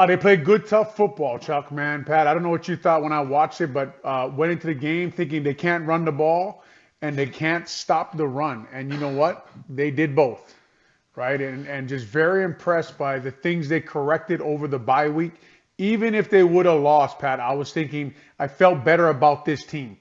They played good, tough football, Chuck, man. Pat, I don't know what you thought when I watched it, but went into the game thinking they can't run the ball and they can't stop the run. And you know what? They did both, right? And just very impressed by the things they corrected over the bye week. Even if they would have lost, Pat, I was thinking I felt better about this team.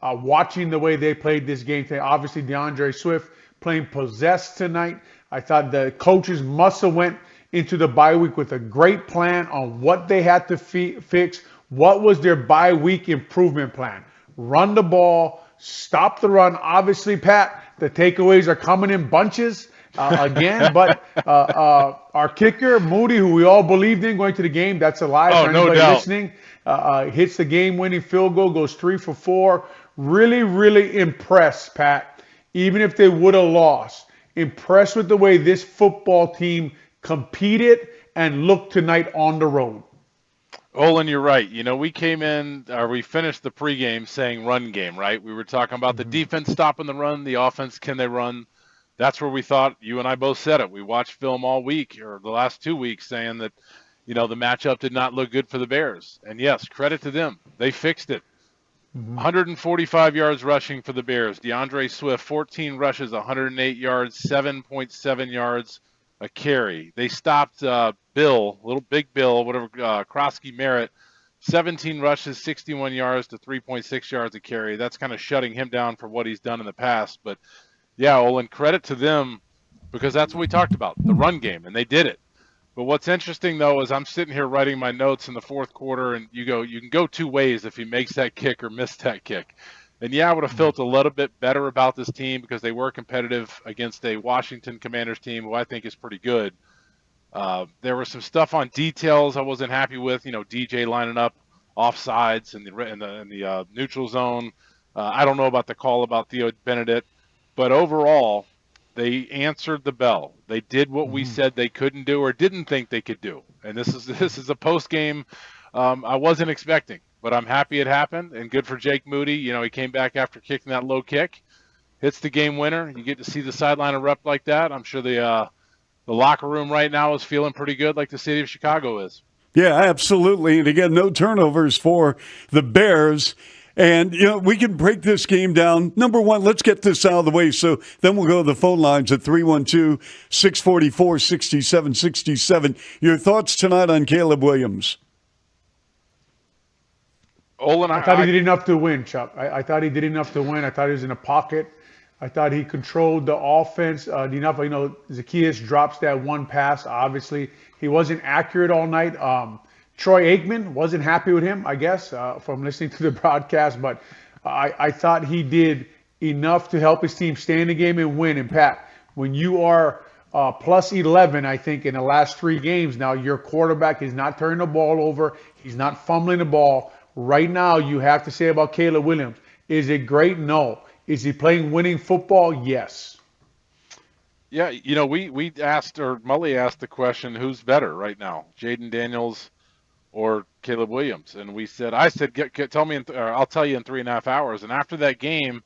Watching the way they played this game today, obviously DeAndre Swift playing possessed tonight. I thought the coaches must have went into the bye week with a great plan on what they had to fix. What was their bye week improvement plan? Run the ball, stop the run. Obviously, Pat, the takeaways are coming in bunches again, but our kicker, Moody, who we all believed in going to the game, that's alive Oh, for no anybody doubt. listening, hits the game-winning field goal, goes 3 for 4. Really, really impressed, Pat. Even if they would have lost, impressed with the way this football team competed and looked tonight on the road. Olin, you're right. We came in, or we finished the pregame saying run game, right? We were talking about the defense stopping the run, the offense, can they run? That's where we thought, you and I both said it. We watched film all week, or the last 2 weeks, saying that, the matchup did not look good for the Bears. And yes, credit to them. They fixed it. 145 yards rushing for the Bears. DeAndre Swift, 14 rushes, 108 yards, 7.7 yards a carry. They stopped Bill, little big Bill, whatever, Krosky Merritt, 17 rushes, 61 yards to 3.6 yards a carry. That's kind of shutting him down for what he's done in the past. But yeah, Olin, credit to them because that's what we talked about, the run game, and they did it. But what's interesting though is I'm sitting here writing my notes in the fourth quarter, and you can go two ways if he makes that kick or missed that kick. And yeah, I would have felt a little bit better about this team because they were competitive against a Washington Commanders team who I think is pretty good. There was some stuff on details I wasn't happy with. DJ lining up offsides in the neutral zone. I don't know about the call about Theo Benedict, but overall, they answered the bell. They did what we said they couldn't do or didn't think they could do. And this is a post game I wasn't expecting, but I'm happy it happened and good for Jake Moody. He came back after kicking that low kick, hits the game winner. You get to see the sideline erupt like that. I'm sure the locker room right now is feeling pretty good, like the city of Chicago is. Yeah, absolutely. And again, no turnovers for the Bears. And, we can break this game down. Number one, let's get this out of the way. So then we'll go to the phone lines at 312 644 6767. Your thoughts tonight on Caleb Williams? Olin, I thought he did enough to win, Chuck. I thought he did enough to win. I thought he was in the pocket. I thought he controlled the offense enough. Zacchaeus drops that one pass. Obviously, he wasn't accurate all night. Troy Aikman wasn't happy with him, I guess, from listening to the broadcast. But I thought he did enough to help his team stay in the game and win. And Pat, when you are plus 11, I think, in the last 3 games now, your quarterback is not turning the ball over. He's not fumbling the ball. Right now, you have to say about Caleb Williams, is it great? No. Is he playing winning football? Yes. Yeah, we asked, or Mully asked the question, who's better right now, Jaden Daniels or Caleb Williams? And I said, tell me, or I'll tell you in 3.5 hours. And after that game,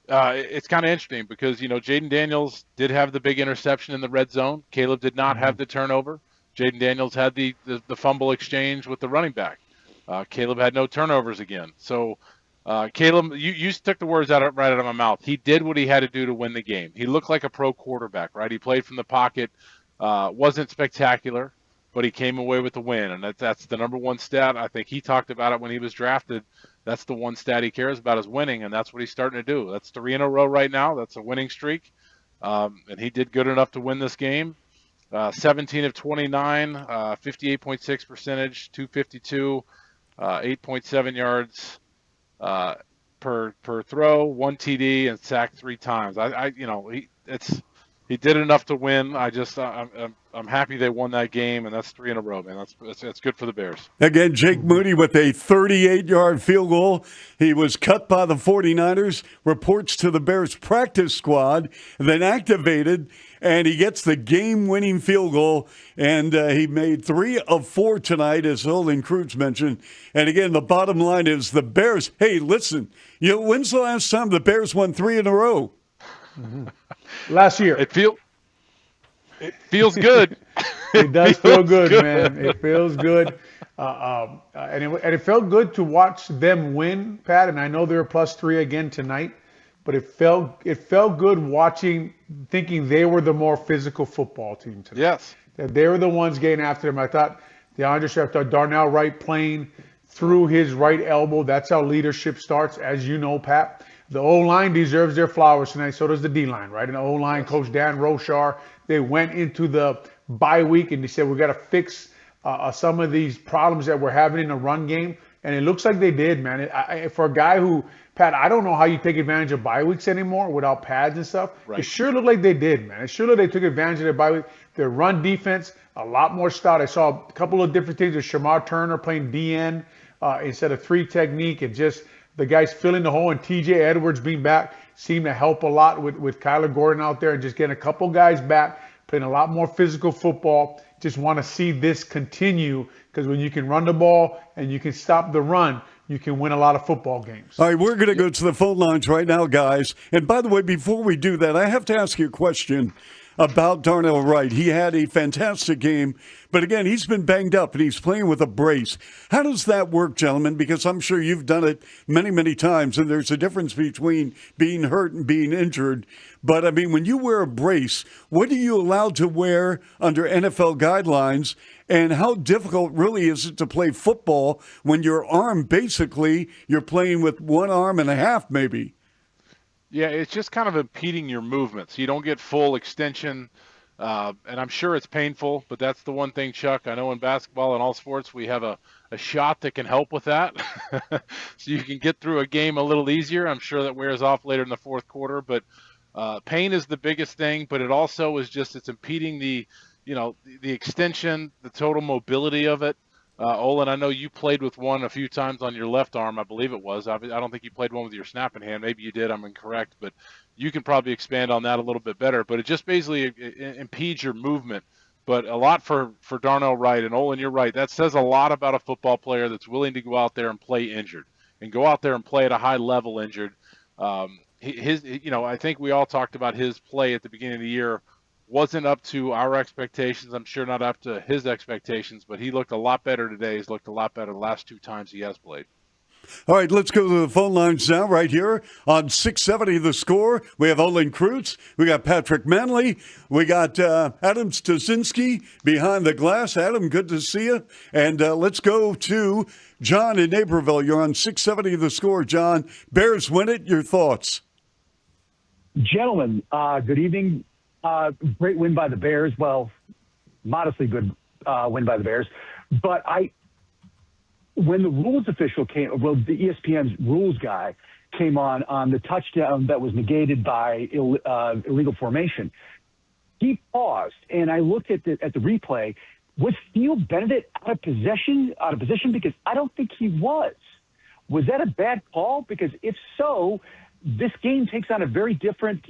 it's kind of interesting because Jaden Daniels did have the big interception in the red zone. Caleb did not have the turnover. Jaden Daniels had the fumble exchange with the running back. Caleb had no turnovers again. So Caleb, you took the words right out of my mouth. He did what he had to do to win the game. He looked like a pro quarterback, right? He played from the pocket, wasn't spectacular, but he came away with the win, and that's the number one stat. I think he talked about it when he was drafted. That's the one stat he cares about is winning, and that's what he's starting to do. That's 3 in a row right now. That's a winning streak, and he did good enough to win this game. 17 of 29, 58.6 percentage, 252, 8.7 yards per throw, 1 TD, and sacked 3 times. He did enough to win. I'm happy they won that game, and that's 3 in a row, man. That's good for the Bears. Again, Jake Moody with a 38-yard field goal. He was cut by the 49ers, reports to the Bears practice squad, then activated, and he gets the game-winning field goal. And he made 3 of 4 tonight, as Olin Kreutz mentioned. And again, the bottom line is the Bears. Hey, listen, when's the last time the Bears won 3 in a row? Last year. It feels good. It does feel feels good, good. man. It feels good. And it felt good to watch them win, Pat. And I know they're +3 again tonight, but it felt good watching, thinking they were the more physical football team tonight. Yes. That they were the ones getting after them. I thought I thought Darnell Wright playing through his right elbow. That's how leadership starts, as you know, Pat. The O line deserves their flowers tonight. So does the D line, right? And the O line, Yes. Coach Dan Roshar, they went into the bye week and they said we got to fix some of these problems that we're having in the run game, and it looks like they did, man. For a guy who, Pat, I don't know how you take advantage of bye weeks anymore without pads and stuff. It Right. sure looked like they did, man. It sure looked like they took advantage of their bye week. Their run defense, a lot more stout. I saw a couple of different things with Shamar Turner playing DN instead of 3 technique, and just the guys filling the hole, and TJ Edwards being back seemed to help a lot with Kyler Gordon out there, and just getting a couple guys back, playing a lot more physical football. Just want to see this continue, because when you can run the ball and you can stop the run, you can win a lot of football games. All right, we're going to go to the phone lines right now, guys. And by the way, before we do that, I have to ask you a question about Darnell Wright. He had a fantastic game, but again, he's been banged up and he's playing with a brace. How does that work, gentlemen? Because I'm sure you've done it many, many times, and there's a difference between being hurt and being injured. But I mean, when you wear a brace, what are you allowed to wear under NFL guidelines? And how difficult really is it to play football when your arm, basically, you're playing with one arm and a half, maybe? Yeah, it's just kind of impeding your movement, so you don't get full extension. And I'm sure it's painful, but that's the one thing, Chuck. I know in basketball and all sports, we have a shot that can help with that. So you can get through a game a little easier. I'm sure that wears off later in the fourth quarter, but pain is the biggest thing, but it also is just, it's impeding the extension, the total mobility of it. Olin, I know you played with one a few times on your left arm, I believe it was. I don't think you played one with your snapping hand. Maybe you did. I'm incorrect, but you can probably expand on that a little bit better. But it just basically impedes your movement. But a lot for Darnell Wright. And Olin, you're right. That says a lot about a football player that's willing to go out there and play injured, and go out there and play at a high level injured. I think we all talked about his play at the beginning of the year wasn't up to our expectations. I'm sure not up to his expectations, but he looked a lot better today. He's looked a lot better the last 2 times he has played. All right, let's go to the phone lines now, right here on 670 The Score. We have Olin Kreutz. We got Patrick Mannelly. We got Adam Stasinski behind the glass. Adam, good to see you. And let's go to John in Naperville. You're on 670 The Score. John, Bears win it. Your thoughts? Gentlemen, good evening. Great win by the Bears. Well, modestly good win by the Bears. But when the rules official came, well, the ESPN's rules guy came on the touchdown that was negated by illegal formation, he paused, and I looked at the replay. Was Theo Benedict out of position? Because I don't think he was. Was that a bad call? Because if so, this game takes on a very different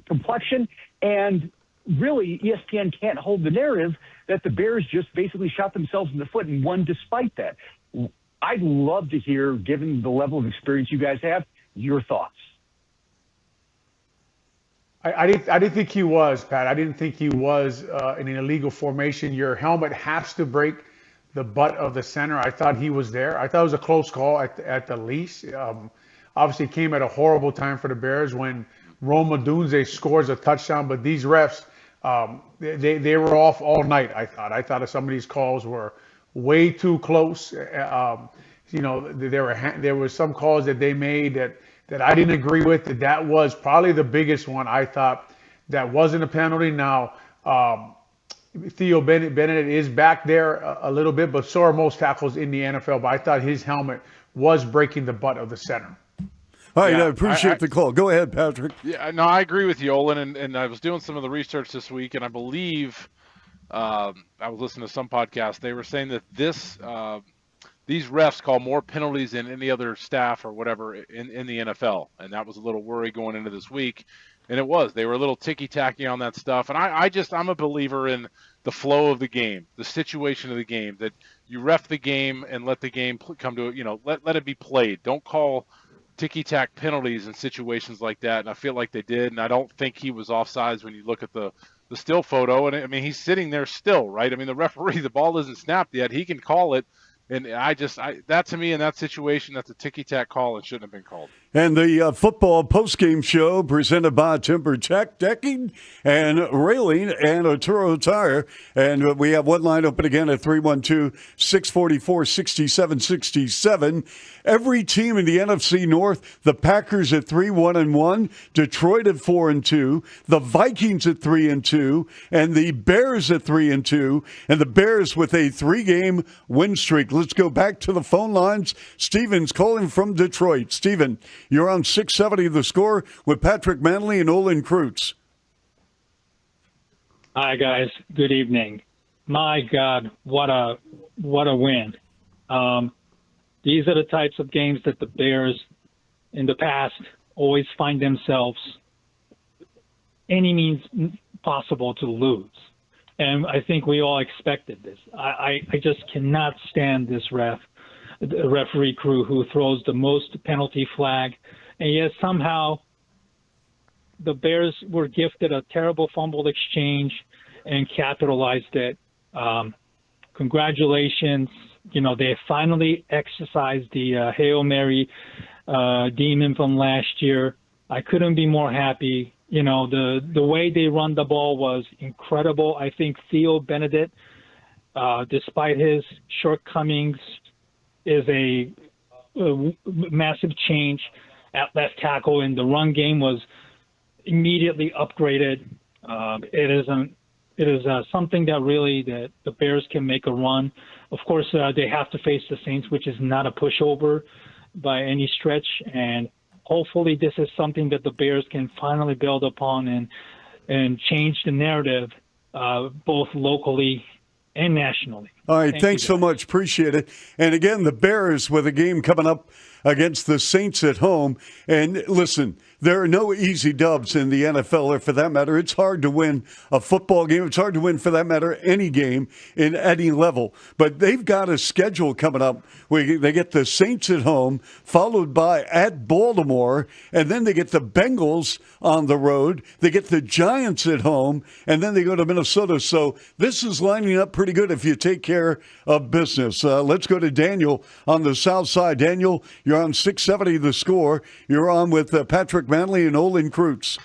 complexion, and really ESPN can't hold the narrative that the Bears just basically shot themselves in the foot and won despite that. I'd love to hear, given the level of experience you guys have, your thoughts. I didn't think he was, Pat. I didn't think he was in an illegal formation. Your helmet has to break the butt of the center. I thought he was there. I thought it was a close call at the least. Obviously, it came at a horrible time for the Bears when Roma Dunze scores a touchdown, but these refs, they were off all night. I thought some of these calls were way too close. There were some calls that they made that I didn't agree with. That was probably the biggest one. I thought that wasn't a penalty. Now, Theo Benedict is back there a little bit, but so are most tackles in the NFL. But I thought his helmet was breaking the butt of the center. All right, I appreciate the call. Go ahead, Patrick. Yeah, no, I agree with you, Olin, and I was doing some of the research this week, and I believe I was listening to some podcast. They were saying that these refs call more penalties than any other staff or whatever in the NFL, and that was a little worry going into this week. And it was. They were a little ticky-tacky on that stuff. And I'm a believer in the flow of the game, the situation of the game, that you ref the game and let the game come to, let it be played. Don't call ticky-tack penalties in situations like that. And I feel like they did. And I don't think he was offsides when you look at the the still photo, and I mean he's sitting there still, right? I mean the referee, the ball isn't snapped yet. He can call it, and that to me in that situation, that's a ticky tack call and shouldn't have been called. And the football postgame show presented by Timber Tech Decking and Railing and Arturo Tire. And we have one line open again at 312-644-6767. Every team in the NFC North, the Packers at 3-1-1, Detroit at 4-2, the Vikings at 3-2, and the Bears at 3-2, and the Bears with a 3-game win streak. Let's go back to the phone lines. Steven's calling from Detroit. Steven, you're on 670 The Score with Patrick Mannelly and Olin Kreutz. Hi, guys. Good evening. My God, what a win. These are the types of games that the Bears in the past always find themselves any means possible to lose. And I think we all expected this. I just cannot stand this referee crew who throws the most penalty flag, and yet somehow the Bears were gifted a terrible fumble exchange and capitalized it. Congratulations. You know, they finally exercised the Hail Mary demon from last year. I couldn't be more happy. You know, the way they run the ball was incredible. I think Theo Benedict, despite his shortcomings, is a massive change at left tackle, and the run game was immediately upgraded. It is something that really that the Bears can make a run. Of course, they have to face the Saints, which is not a pushover by any stretch, and hopefully this is something that the Bears can finally build upon and change the narrative both locally and nationally. All right, thanks so much. Appreciate it. And again, the Bears with a game coming up against the Saints at home. And listen, there are no easy dubs in the NFL, or for that matter, it's hard to win a football game. It's hard to win, for that matter, any game in any level. But they've got a schedule coming up where they get the Saints at home, followed by at Baltimore, and then they get the Bengals on the road. They get the Giants at home, and then they go to Minnesota. So this is lining up pretty good if you take care of business. Let's go to Daniel on the south side. Daniel, you're on 670 The Score. You're on with Patrick Mannelly and Olin Kreutz.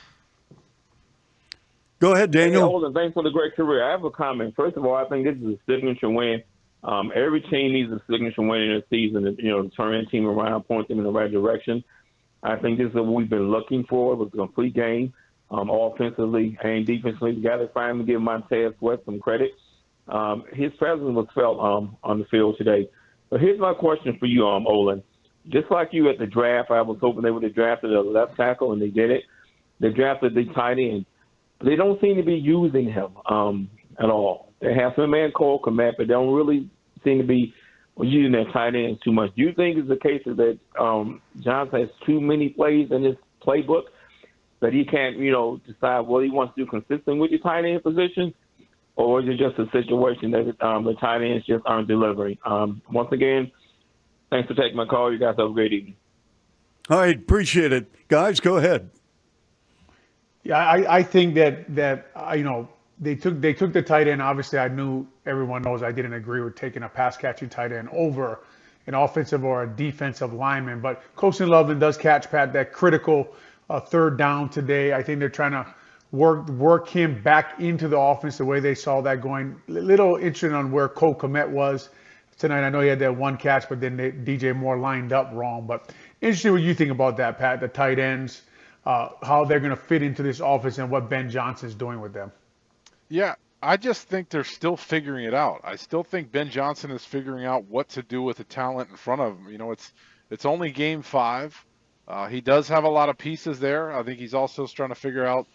Go ahead, Daniel. Hey, Olin, thanks for the great career. I have a comment. First of all, I think this is a signature win. Every team needs a signature win in a season to turn a team around, point them in the right direction. I think this is what we've been looking for. It was a complete game, offensively and defensively. You got to finally give Montez Sweat some credit. His presence was felt on the field today. But here's my question for you, Olin. Just like you at the draft, I was hoping they would have drafted a left tackle, and they did it. They drafted the tight end. They don't seem to be using him at all. They have some man called Komet, but they don't really seem to be using their tight ends too much. Do you think it's the case that Johnson has too many plays in his playbook that he can't, decide what he wants to do consistent with your tight end position? Or is it just a situation that the tight ends just aren't delivering? Once again, thanks for taking my call. You guys have a great evening. All right, appreciate it. Guys, go ahead. Yeah, I think that they took the tight end. Obviously, I knew everyone knows I didn't agree with taking a pass catching tight end over an offensive or a defensive lineman. But Colston Loveland does catch Pat that critical third down today. I think they're trying to work him back into the offense the way they saw that going. Little interesting on where Cole Kmet was tonight. I know he had that one catch, but then DJ Moore lined up wrong. But interesting what you think about that, Pat, the tight ends, how they're going to fit into this offense and what Ben Johnson's doing with them. Yeah, I just think they're still figuring it out. I still think Ben Johnson is figuring out what to do with the talent in front of him. It's only game 5. He does have a lot of pieces there. I think he's also trying to figure out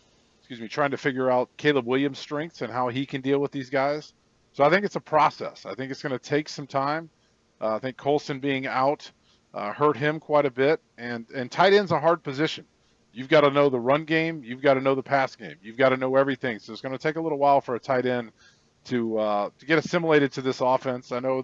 Caleb Williams' strengths and how he can deal with these guys. So I think it's a process. I think it's going to take some time. I think Colston being out hurt him quite a bit. And tight end's a hard position. You've got to know the run game. You've got to know the pass game. You've got to know everything. So it's going to take a little while for a tight end to get assimilated to this offense. I know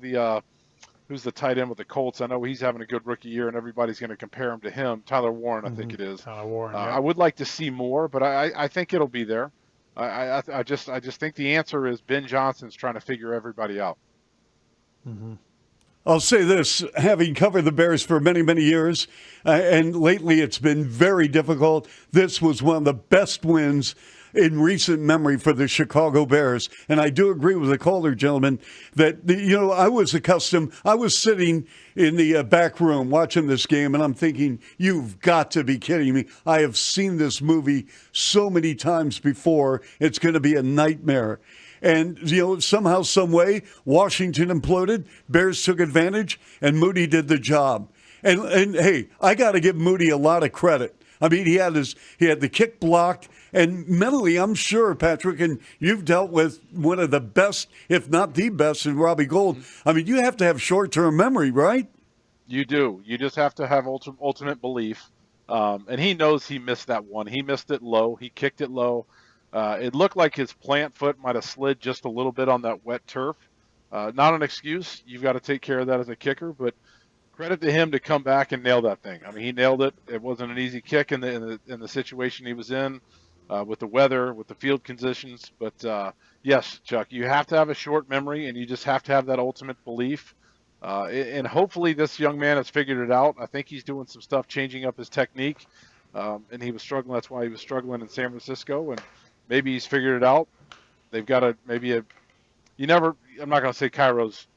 who's the tight end with the Colts. I know he's having a good rookie year, and everybody's going to compare him to him. Tyler Warren, I think it is. Tyler Warren. Yeah. I would like to see more, but I think it'll be there. I just think the answer is Ben Johnson's trying to figure everybody out. I'll say this, having covered the Bears for many, many years, and lately it's been very difficult. This was one of the best wins in recent memory for the Chicago Bears. And I do agree with the caller, gentlemen, that, I was sitting in the back room watching this game, and I'm thinking, you've got to be kidding me. I have seen this movie so many times before. It's going to be a nightmare. And, somehow, some way, Washington imploded, Bears took advantage, and Moody did the job. And hey, I got to give Moody a lot of credit. I mean, he had the kick blocked, and mentally, I'm sure, Patrick, and you've dealt with one of the best, if not the best, in Robbie Gould. I mean, you have to have short-term memory, right? You do. You just have to have ultimate belief. And he knows he missed that one. He missed it low. He kicked it low. It looked like his plant foot might have slid just a little bit on that wet turf. Not an excuse. You've got to take care of that as a kicker, but credit to him to come back and nail that thing. I mean, he nailed it. It wasn't an easy kick in the situation he was in, with the weather, with the field conditions. But yes, Chuck, you have to have a short memory, and you just have to have that ultimate belief. And hopefully this young man has figured it out. I think he's doing some stuff, changing up his technique. And he was struggling. That's why he was struggling in San Francisco. And maybe he's figured it out. They've got I'm not going to say Cairo's,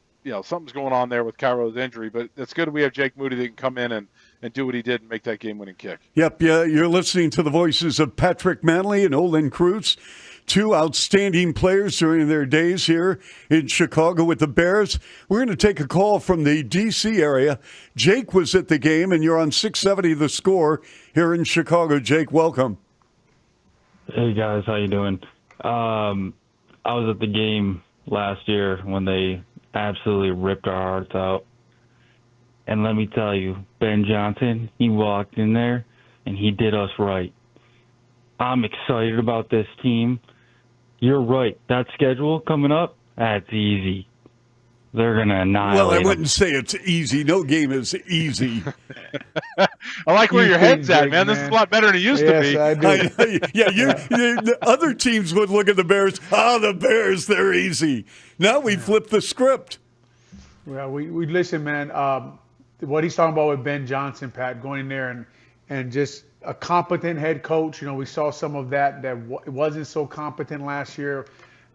something's going on there with Cairo's injury, but it's good we have Jake Moody that can come in and do what he did and make that game-winning kick. Yep, yeah, you're listening to the voices of Patrick Mannelly and Olin Kreutz, two outstanding players during their days here in Chicago with the Bears. We're going to take a call from the D.C. area. Jake was at the game, and you're on 670 The Score here in Chicago. Jake, welcome. Hey guys, how you doing? I was at the game last year when they absolutely ripped our hearts out. And let me tell you, Ben Johnson, he walked in there and he did us right. I'm excited about this team. You're right. That schedule coming up, that's easy. They're going to annihilate Well, I them. wouldn't say it's easy. No game is easy. I like where your head's at, man. This is a lot better than it used to be. Yes, I do. The other teams would look at the Bears. The Bears, they're easy. Now we flip the script. Well, we listen, man. What he's talking about with Ben Johnson, Pat, going in there and just a competent head coach. We saw some of that wasn't so competent last year.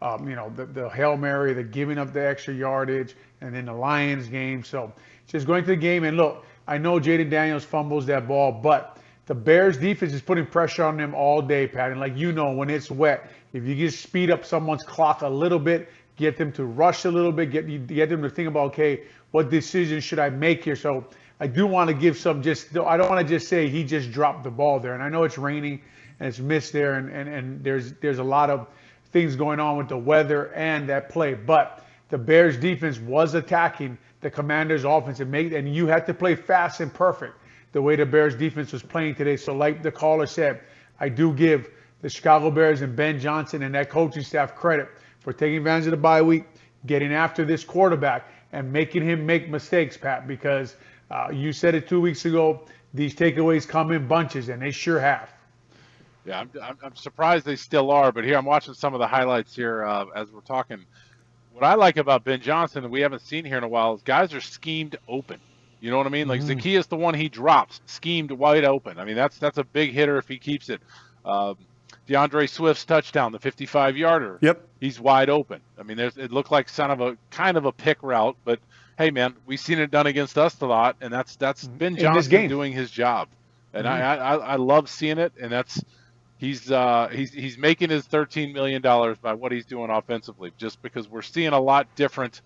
The Hail Mary, the giving up the extra yardage, and then the Lions game. So just going to the game, and look, I know Jaden Daniels fumbles that ball, but the Bears defense is putting pressure on them all day, Pat. And when it's wet, if you just speed up someone's clock a little bit, get them to rush a little bit, get them to think about, okay, what decision should I make here? So I do want to give some I don't want to just say he just dropped the ball there. And I know it's raining and it's missed there, and there's a lot of things going on with the weather and that play. But the Bears defense was attacking the Commanders offense and you had to play fast and perfect the way the Bears defense was playing today. So like the caller said, I do give the Chicago Bears and Ben Johnson and that coaching staff credit for taking advantage of the bye week, getting after this quarterback and making him make mistakes, Pat, because you said it 2 weeks ago, these takeaways come in bunches, and they sure have. Yeah, I'm surprised they still are, but here I'm watching some of the highlights here as we're talking. What I like about Ben Johnson that we haven't seen here in a while is guys are schemed open. You know what I mean? Like Zacchaeus, the one he drops, schemed wide open. I mean, that's a big hitter if he keeps it. DeAndre Swift's touchdown, the 55-yarder. Yep. He's wide open. I mean, it looked like kind of a pick route, but hey, man, we've seen it done against us a lot, and that's Ben Johnson doing his job. And I love seeing it, and he's making his $13 million by what he's doing offensively, just because we're seeing a lot different.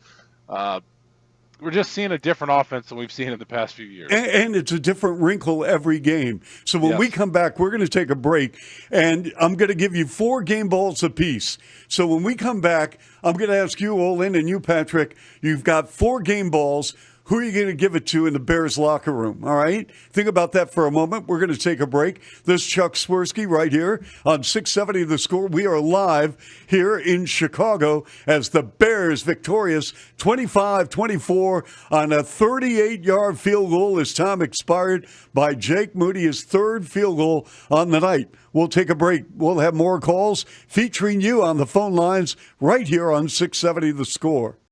We're just seeing a different offense than we've seen in the past few years. And it's a different wrinkle every game. So when we come back, we're going to take a break, and I'm going to give you 4 game balls apiece. So when we come back, I'm going to ask you, Olin, and you, Patrick, you've got 4 game balls. who are you going to give it to in the Bears locker room? All right? Think about that for a moment. We're going to take a break. This is Chuck Swirsky right here on 670 The Score. We are live here in Chicago as the Bears victorious 25-24 on a 38-yard field goal as time expired by Jake Moody, his third field goal on the night. We'll take a break. We'll have more calls featuring you on the phone lines right here on 670 The Score.